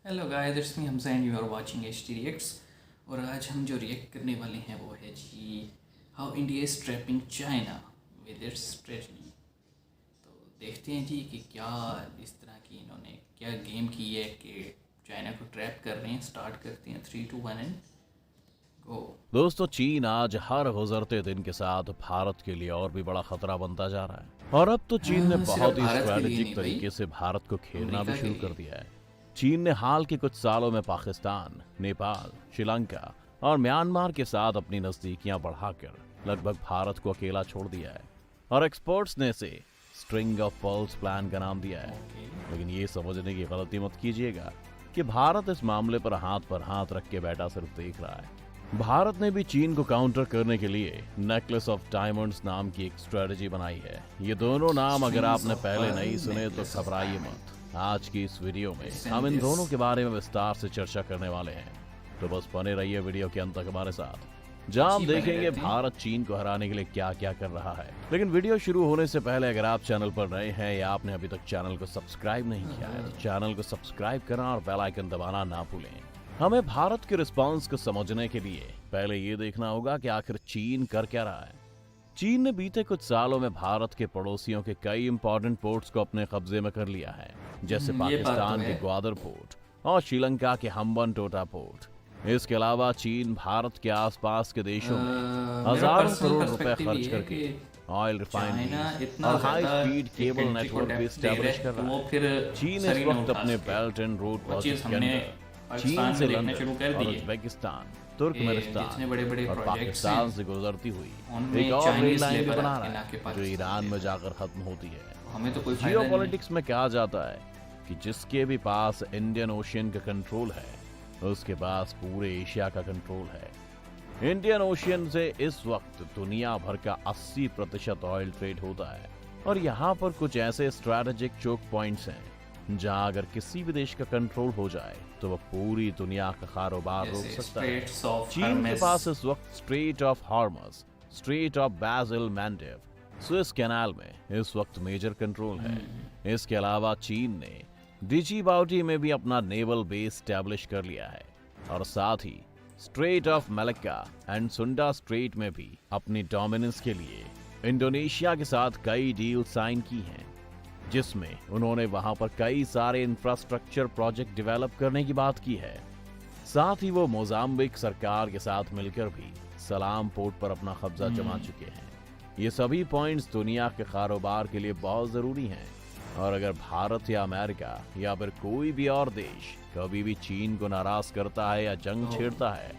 Hello guys, it's me Hamza and you are watching H reacts. और आज हम जो रिएक्ट करने वाले हैं वो है जी how India is trapping China with its strategy. तो देखते हैं जी कि क्या इस तरह की इन्होंने क्या गेम की है कि चाइना को ट्रैप कर रहे हैं। स्टार्ट करते हैं 3 2 1 एंड गो। दोस्तों, चीन आज हर गुजरते दिन के साथ भारत के लिए और भी बड़ा खतरा बनता जा रहा है। और अब तो चीन ने सिर्फ बहुत ही भारत के लिए स्ट्रेटेजिक नहीं तरीके से भारत को खेलना भी अमेरिका शुरू के कर लिए। दिया है। चीन ने हाल के कुछ सालों में पाकिस्तान, नेपाल, श्रीलंका और म्यांमार के साथ अपनी नजदीकियां बढ़ाकर लगभग भारत को अकेला छोड़ दिया है। और एक्सपर्ट्स ने इसे स्ट्रिंग ऑफ पर्ल्स प्लान का नाम दिया है। लेकिन ये समझने की गलती मत कीजिएगा कि भारत इस मामले पर हाथ रख के बैठा सिर्फ देख रहा है। भारत ने भी चीन को काउंटर करने के लिए नेकलेस ऑफ डायमंड्स नाम की एक स्ट्रेटजी बनाई है। ये दोनों नाम अगर आपने पहले नहीं सुने तो घबराइए मत। आज की इस वीडियो में हम इन दोनों के बारे में विस्तार से चर्चा करने वाले हैं, तो बस बने रहिए वीडियो के अंत तक हमारे साथ, जहां हम देखेंगे भारत चीन को हराने के लिए क्या क्या कर रहा है। लेकिन वीडियो शुरू होने से पहले अगर आप चैनल पर नए हैं या आपने अभी तक चैनल को सब्सक्राइब नहीं किया है तो चैनल को सब्सक्राइब करना और बेल आइकन दबाना ना भूलें। हमें भारत के रिस्पांस को समझने के लिए पहले ये देखना होगा कि आखिर चीन कर क्या रहा है। चीन ने बीते कुछ सालों में भारत के पड़ोसियों के कई इंपॉर्टेंट पोर्ट्स को अपने कब्जे में कर लिया है, जैसे पाकिस्तान के ग्वादर पोर्ट और श्रीलंका के हम्बनटोटा पोर्ट। इसके अलावा चीन भारत के आसपास के देशों में हजारों करोड़ रुपए खर्च करके ऑयल रिफाइनरी और हाई स्पीड केबल नेटवर्क भी स्टैब्लिश कर रहा है। चीन इस वक्त अपने बेल्ट एंड रोड प्रोजेक्ट के अंदर चीन से लंदन और उज्बेकिस्तान, तुर्कमेनिस्तान और पाकिस्तान से गुजरती हुई एक और रेल लाइन भी बना रहा है जो ईरान में जाकर खत्म होती है। हमें तो कोई जियोपॉलिटिक्स में कहा जाता है कि जिसके भी पास इंडियन ओशियन का कंट्रोल है उसके पास पूरे एशिया का कंट्रोल है। इंडियन ओशियन से इस वक्त दुनिया भर का 80% ऑयल ट्रेड होता है और यहाँ पर कुछ ऐसे स्ट्रैटेजिक चोक पॉइंट्स हैं जहां अगर किसी भी देश का कंट्रोल हो जाए तो वह पूरी दुनिया का कारोबार रोक सकता है। चीन के पास इस वक्त strait of Hormuz, strait of Bab el Mandeb, Suez canal में इस वक्त मेजर कंट्रोल है। इसके अलावा चीन ने डिजीबाउटी में भी अपना नेवल बेस स्टैब्लिश कर लिया है और साथ ही स्ट्रेट ऑफ मलक्का एंड सुंडा स्ट्रेट में भी अपनी डोमिनेंस के लिए इंडोनेशिया के साथ कई डील साइन की हैं, जिसमें उन्होंने वहां पर कई सारे इंफ्रास्ट्रक्चर प्रोजेक्ट डेवलप करने की बात की है। साथ ही वो मोजाम्बिक सरकार के साथ मिलकर भी सलाम पोर्ट पर अपना कब्जा जमा चुके हैं। ये सभी पॉइंट्स दुनिया के कारोबार के लिए बहुत जरूरी हैं और अगर भारत या अमेरिका या फिर कोई भी और देश कभी भी चीन को नाराज करता है या जंग छेड़ता है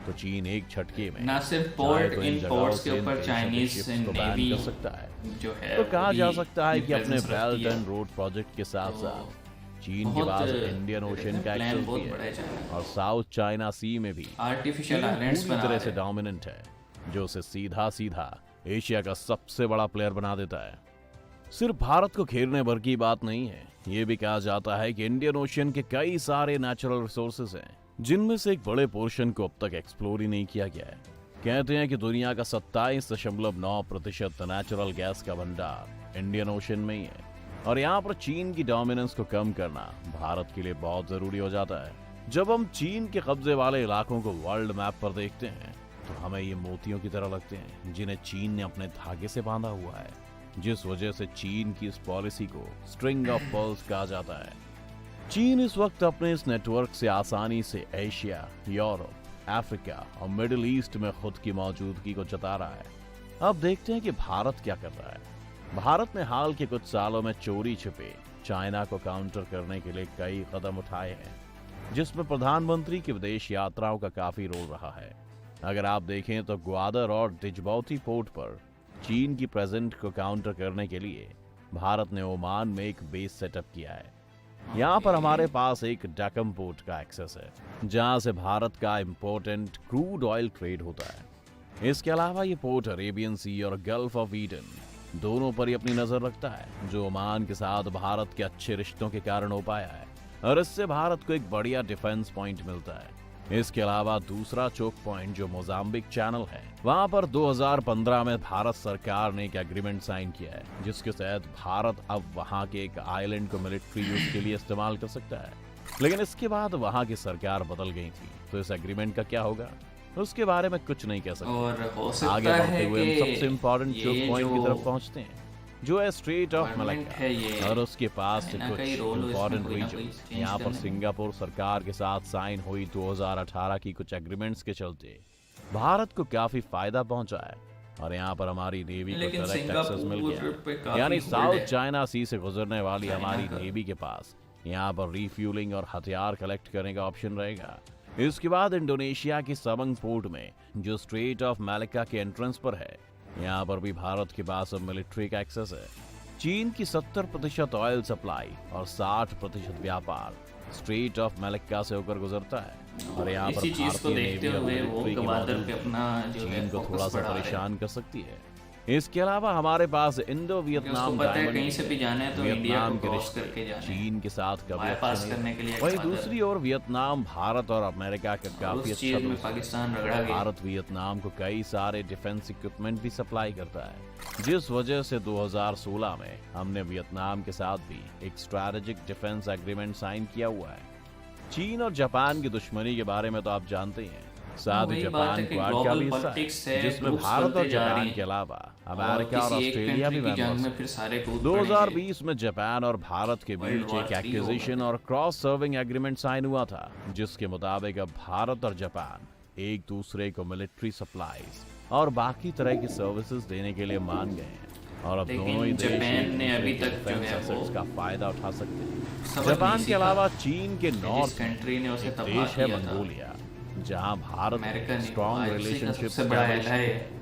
तो चीन एक झटके में ना सिर्फ पोर्ट इन पोर्ट्स के ऊपर चाइनीज नेवी कर सकता है। जो है तो कहा जा सकता है कि अपने बेल्ट एंड रोड प्रोजेक्ट के साथ साथ चीन के पास इंडियन ओशियन का एक्सेस भी है और साउथ चाइना सी में भी आर्टिफिशियल आइलैंड्स पूरी तरह से डोमिनेंट है, जो उसे सीधा सीधा एशिया का सबसे बड़ा प्लेयर बना देता है। सिर्फ भारत को घेरने भर की बात नहीं है, ये भी कहा जाता है कि इंडियन ओशियन के कई सारे नेचुरल रिसोर्सेज हैं जिनमें से एक बड़े पोर्शन को अब तक एक्सप्लोर ही नहीं किया गया है। कहते हैं कि दुनिया का 27.9% नेचुरल गैस का भंडार इंडियन ओशन में ही है और यहाँ पर चीन की डोमिनेंस को कम करना भारत के लिए बहुत जरूरी हो जाता है। जब हम चीन के कब्जे वाले इलाकों को वर्ल्ड मैप पर देखते हैं तो हमें ये मोतियों की तरह लगते हैं जिन्हें चीन ने अपने धागे से बांधा हुआ है, जिस वजह से चीन की इस पॉलिसी को स्ट्रिंग ऑफ पर्ल्स कहा जाता है। चीन इस वक्त अपने इस नेटवर्क से आसानी से एशिया, यूरोप, अफ्रीका और मिडिल ईस्ट में खुद की मौजूदगी को जता रहा है। अब देखते हैं कि भारत क्या कर रहा है। भारत ने हाल के कुछ सालों में चोरी छिपे चाइना को काउंटर करने के लिए कई कदम उठाए हैं, जिसमें प्रधानमंत्री की विदेश यात्राओं का काफी रोल रहा है। अगर आप देखें तो ग्वादर और डिजबाउती पोर्ट पर चीन की प्रेजेंट को काउंटर करने के लिए भारत ने ओमान में एक बेस सेटअप किया है। यहाँ पर हमारे पास एक डेक्कन पोर्ट का एक्सेस है जहाँ से भारत का इम्पोर्टेंट क्रूड ऑयल ट्रेड होता है। इसके अलावा ये पोर्ट अरेबियन सी और गल्फ ऑफ ईडन दोनों पर ही अपनी नजर रखता है, जो ओमान के साथ भारत के अच्छे रिश्तों के कारण हो पाया है और इससे भारत को एक बढ़िया डिफेंस पॉइंट मिलता है। इसके अलावा दूसरा चोक पॉइंट जो मोजाम्बिक चैनल है, वहां पर 2015 में भारत सरकार ने एक एग्रीमेंट साइन किया है जिसके तहत भारत अब वहां के एक आइलैंड को मिलिट्री यूज के लिए इस्तेमाल कर सकता है। लेकिन इसके बाद वहां की सरकार बदल गई थी, तो इस एग्रीमेंट का क्या होगा उसके बारे में कुछ नहीं कह सकते। और हो आगे सकता बढ़ते है हुए हम सबसे कि इम्पोर्टेंट चोक ये पॉइंट जो की तरफ पहुंचते हैं, जो है स्ट्रेट ऑफ गवर्नमेंट है ये मलक्का और उसके पास से चाइना कुछ का ही रोल हो इसमें इम्पोर्टेंट कोई ना कोई रीजन। चेंज यहाँ पर करने में। सिंगापुर सरकार के साथ साइन हुई 2018 की कुछ एग्रीमेंट्स के चलते भारत को काफी फायदा पहुंचा है, और यहाँ पर हमारी नेवी को लेकिन डायरेक्ट एक्सेस मिल सिंगापुर पे गया। काफी यानी होल्ड साउथ है चाइना सी से गुजरने वाली चाइना हमारी का। नेवी के पास यहाँ पर रिफ्यूलिंग और हथियार कलेक्ट करने का ऑप्शन रहेगा। इसके बाद इंडोनेशिया की सबंग पोर्ट में, जो स्ट्रेट ऑफ मलक्का के एंट्रेंस पर है, यहाँ पर भी भारत के पास अब मिलिट्री का एक्सेस है। चीन की 70% ऑयल सप्लाई और 60% व्यापार स्ट्रेट ऑफ मलक्का से होकर गुजरता है, और यहाँ पर इसी चीज को भारतीय देखते नेवी और हुए वो मिलिट्री की गवादर पे मौजूदगी अपना जो है चीन को फोकस थोड़ा सा बढ़ा रहे हैं। परेशान कर सकती है। इसके अलावा हमारे पास इंडो क्योंकि उसको वियतनाम पता है डायमंड कहीं से भी जाना है तो इंडिया वियतनाम को के क्रॉस रिश्ते करके जाना है। चीन के साथ कभी बाईपास अच्छे करने नहीं। के लिए वहीं गवादर। दूसरी ओर वियतनाम भारत और अमेरिका का और काफी उस अच्छा चीज में दोस्त है। पाकिस्तान रगड़ा गया। भारत वियतनाम को कई सारे डिफेंस इक्विपमेंट भी सप्लाई करता है, जिस वजह से 2016 में हमने वियतनाम के साथ भी एक स्ट्रैटेजिक डिफेंस एग्रीमेंट साइन किया हुआ है। चीन और जापान की दुश्मनी के बारे में तो आप जानते ही हैं, साथ ही वही बात जापान है कि क्वाड का भी ग्लोबल हिस्सा पॉलिटिक्स है, है, जिसमें ग्रुप्स भारत और बनते जा रही जापान हैं। के अलावा और अमेरिका और किसी एक ऑस्ट्रेलिया भी कंट्री की जंग मेंबर्स में हैं। फिर सारे कूद पड़ेंगे। 2020 में जापान और भारत के वर्ल्ड बीच वॉर एक 3 एक्विजिशन होगा। और क्रॉस सर्विंग एग्रीमेंट साइन हुआ था, जिसके मुताबिक अब भारत और जापान एक दूसरे को मिलिट्री सप्लाईज और बाकी तरह की सर्विसेज देने के लिए मान गए हैं, और अब लेकिन दोनों ही देश जापान ने एक दूसरे अभी के तक जो डिफेंस है एसेट्स वो का फायदा उठा सकते हैं। सबक जापान नहीं के सीखा। अलावा चीन के जिस नॉर्थ कंट्री ने उसे एक तबाह देश है किया था, मंगोलिया, जहां भारत अमेरिका ने ने स्ट्रॉन्ग सबसे रिलेशनशिप्स बड़ा एलाय है।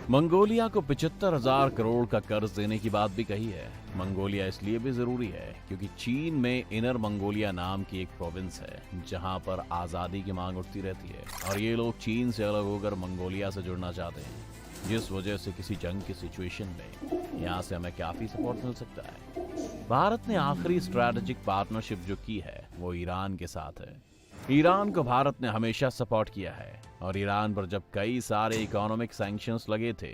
मंगोलिया को 75,000 करोड़ का कर्ज देने की बात भी कही है। मंगोलिया इसलिए भी जरूरी है क्योंकि चीन में इनर मंगोलिया नाम की एक प्रोविंस है, जहां पर आजादी की मांग उठती रहती है, और ये लोग चीन से अलग होकर मंगोलिया से जुड़ना चाहते हैं, जिस वजह से किसी जंग की सिचुएशन में यहाँ से हमें काफी सपोर्ट मिल सकता है। भारत ने आखिरी स्ट्रैटेजिक पार्टनरशिप जो की है वो ईरान के साथ है। ईरान को भारत ने हमेशा सपोर्ट किया है, और ईरान पर जब कई सारे इकोनॉमिक सैंक्शंस लगे थे,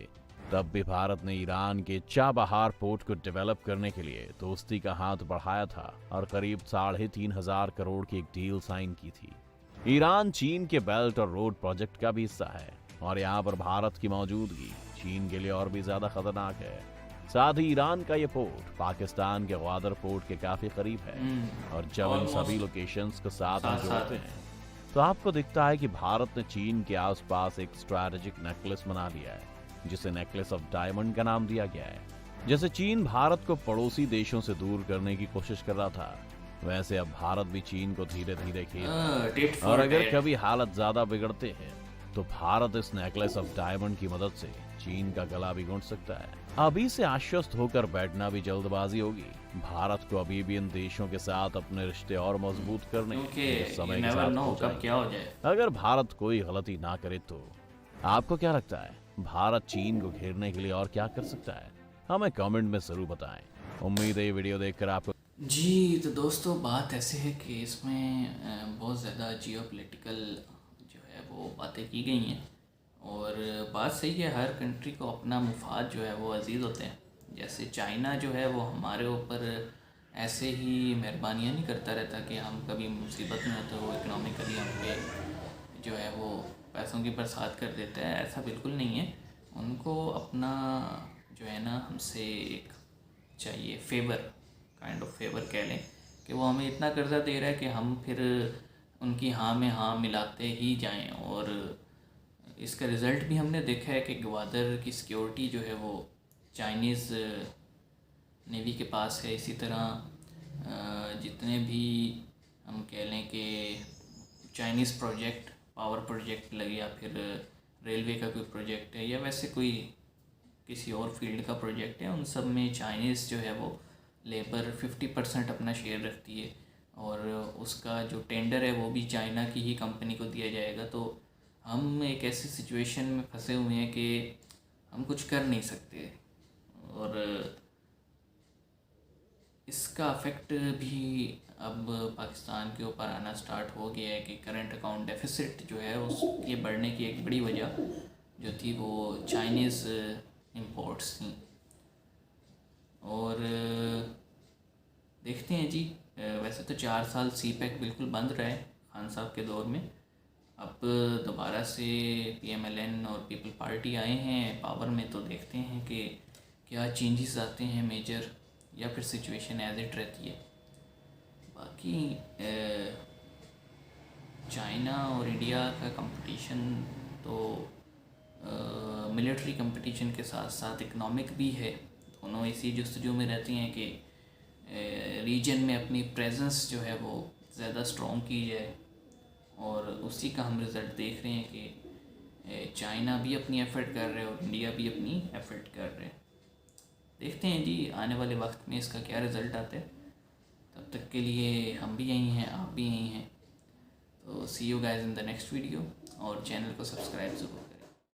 तब भी भारत ने ईरान के चाबहार पोर्ट को डेवलप करने के लिए दोस्ती का हाथ बढ़ाया था और करीब 3,500 करोड़ की एक डील साइन की थी। ईरान चीन के बेल्ट और रोड प्रोजेक्ट का भी हिस्सा है, और यहाँ पर भारत की मौजूदगी चीन के लिए और भी ज्यादा खतरनाक है। साथ ही ईरान का ये पोर्ट पाकिस्तान के ग्वादर पोर्ट के काफी करीब है, और जब इन सभी लोकेशंस को साथ में जोड़ते हैं तो आपको दिखता है कि भारत ने चीन के आसपास एक स्ट्रैटेजिक नेकलेस बना लिया है, जिसे नेकलेस ऑफ डायमंड का नाम दिया गया है। जैसे चीन भारत को पड़ोसी देशों से दूर करने की कोशिश कर रहा था, वैसे अब भारत भी चीन को धीरे धीरे खेल, और अगर कभी हालत ज्यादा बिगड़ते हैं तो भारत इस नेकलेस ऑफ डायमंड की मदद से चीन का गला भी घोंट सकता है। अभी से आश्वस्त होकर बैठना भी जल्दबाजी होगी। भारत को अभी भी इन देशों के साथ अपने रिश्ते और मजबूत करने क्योंकि समय के never साथ know हो कब जाएंगे। क्या हो जाए। अगर भारत कोई गलती ना करे तो आपको क्या लगता है, भारत चीन को घेरने के लिए और क्या कर सकता है? हमें कमेंट में जरूर बताएं। उम्मीद है ये वीडियो देखकर आपको जी तो दोस्तों बात ऐसे है कि इसमें बहुत ज़्यादा जियोपॉलिटिकल जो है वो बातें की गई हैं, और बात सही है, हर कंट्री को अपना मुफाद जो है वो अजीज़ होते हैं। जैसे चाइना जो है वो हमारे ऊपर ऐसे ही मेहरबानियाँ नहीं करता रहता कि हम कभी मुसीबत में हो तो वो इकनॉमिकली हम पे जो है वो पैसों की बरसात कर देता है, ऐसा बिल्कुल नहीं है। उनको अपना जो है ना हमसे एक चाहिए फेवर, काइंड ऑफ फेवर कह लें, कि वो हमें इतना कर्जा दे रहा है कि हम फिर उनकी हाँ में हाँ मिलाते ही जाएं। और इसका रिज़ल्ट भी हमने देखा है कि ग्वादर की सिक्योरिटी जो है वो चाइनीज़ नेवी के पास है। इसी तरह जितने भी हम कह लें कि चाइनीज़ प्रोजेक्ट, पावर प्रोजेक्ट लगे या फिर रेलवे का कोई प्रोजेक्ट है या वैसे कोई किसी और फील्ड का प्रोजेक्ट है, उन सब में चाइनीज़ जो है वो लेबर 50% अपना शेयर रखती है, और उसका जो टेंडर है वो भी चाइना की ही कंपनी को दिया जाएगा। तो हम एक ऐसी सिचुएशन में फंसे हुए हैं कि हम कुछ कर नहीं सकते, और इसका अफेक्ट भी अब पाकिस्तान के ऊपर आना स्टार्ट हो गया है कि करंट अकाउंट डेफिसिट जो है उसके बढ़ने की एक बड़ी वजह जो थी वो चाइनीज़ इंपोर्ट्स थी। और देखते हैं जी वैसे तो 4 साल सी पैक बिल्कुल बंद रहा है खान साहब के दौर में। अब दोबारा से PMLN और पीपल पार्टी आए हैं पावर में, तो देखते हैं कि क्या चेंजेस आते हैं मेजर, या फिर सिचुएशन एज इट रहती है। बाकी चाइना और इंडिया का कंपटीशन तो मिलिट्री कंपटीशन के साथ साथ इकोनॉमिक भी है। दोनों इसी जस्तजू में रहती हैं कि रीजन में अपनी प्रेजेंस जो है वो ज़्यादा स्ट्रॉन्ग की जाए, और उसी का हम रिज़ल्ट देख रहे हैं कि चाइना भी अपनी एफ़र्ट कर रहे हैं और इंडिया भी अपनी एफ़र्ट कर रहे हैं। देखते हैं जी आने वाले वक्त में इसका क्या रिज़ल्ट आता है। तब तक के लिए हम भी यहीं हैं, आप भी यहीं हैं। तो see you guys in the next video, और चैनल को सब्सक्राइब ज़रूर।